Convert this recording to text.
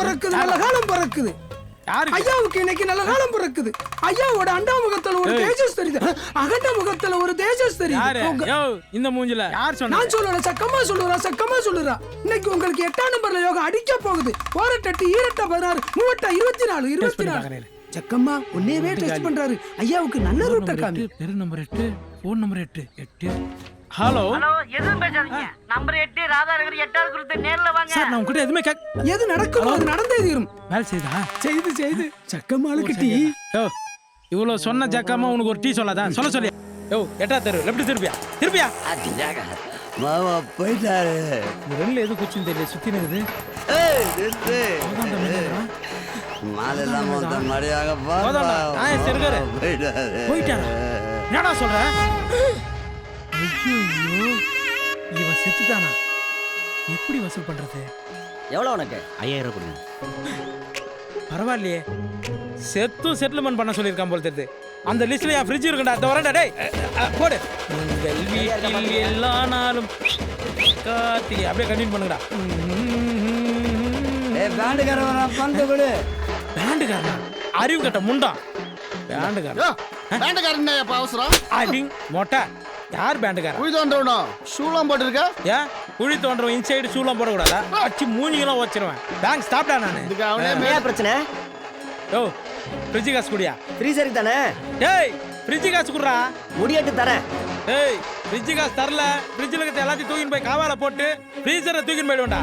பிறக்குது, நல்ல காலம் பிறக்குது. ஐயாவுக்கு இன்னைக்கு நல்ல காலம் பிறக்குது. ஐயாவோட அண்டா முகத்துல ஒரு தேஜஸ் தெரியுது, அகண்ட முகத்துல ஒரு தேஜஸ் தெரியுது. இந்த மூஞ்சில யார் சொன்னா? நான் சொல்லல, சக்கமா சொல்லுறா, சக்கமா சொல்லுறா. இன்னைக்கு உங்களுக்கு 8ஆம் நம்பர்ல யோகா அடிக்க போகுது. ஓரட்டட்டு ஈரட்ட 16 மூவட்ட 24 24. சக்கம்மா உன்னையவே டெஸ்ட் பண்றாரு. ஐயாவுக்கு நல்ல ரூட்ட காமி. தெரு number 8, phone number 8. Hello hello, எதுவும் பேசாதீங்க. நம்பர் 8 ராதாநகர் 8வது குருத்து, நேர்ல வாங்க. சார், நான் உங்ககிட்ட எதுவுமே எது நடக்கும் அது நடந்தே தீரும். வேலை செய்தா? செய்து சக்கம்மாளுக்கு டீ. இவ்வளவு சொன்ன ஜக்கம்மா உனக்கு ஒரு டீ சொல்லாதான்? சொல்ல 8ஆவது தெரு லெஃப்ட் திருப்பியா. மாமா போயிட்டாரு. ரெண்டுல எது குச்சின்னு தெரியல, சுத்தி இருக்குது. மாலெல்லாம் மடியாக போயிட்டாரா? என்னடா சொல்ற? ஐயோ, இவன் செத்துட்டானா? எப்படி வசூல் பண்றது? எவ்வளவு உனக்கு? 5000 கொடுங்க. பரவாயில்லையே, செட்டில்மெண்ட் பண்ண சொல்லியிருக்கான் போல தெரியுது. அந்த லிஸ்ட்ல என் ஃப்ரிட்ஜ் இருக்குடா. அந்த வரேன்டா. டேய் போடு. உங்கள் வீட்டில் எல்லா நாளும் கார்த்திகை அப்படியே கண்டினியூ பண்ணுங்கடா. பேண்டுக்காரன் பந்து கொடு. பேண்டுக்காரனா? அறிவு கட்ட முண்டா. பேண்டுக்காரன் அவசரம் அடிங் மொட்டை. யார் பேண்டுக்காரன்? குழி தோன்றவனும் ஷூலாம் போட்டுருக்க. ஏன் குழி தோன்றவன் இன்சைடு ஷூலாம் போடக்கூடாதா? அச்சு மூஞ்சிலாம் வச்சிருவேன். பேங்க் ஸ்டாப்டா நானு. என்ன பிரச்சனை? ஃப்ரிட்ஜ் காசு குடியா? ஃப்ரீசருக்கு தானே. டேய் ஃப்ரிட்ஜ் காசு குடுறா. முடியாட்டு தரேன். டேய் ஃப்ரிட்ஜ் காசு தரல, ஃப்ரிட்ஜ்ல இருக்க எல்லாத்தையும் தூக்கின்னு போய் காவால போட்டு ஃப்ரீசரை தூக்கின்னு போயிடுவேன்டா.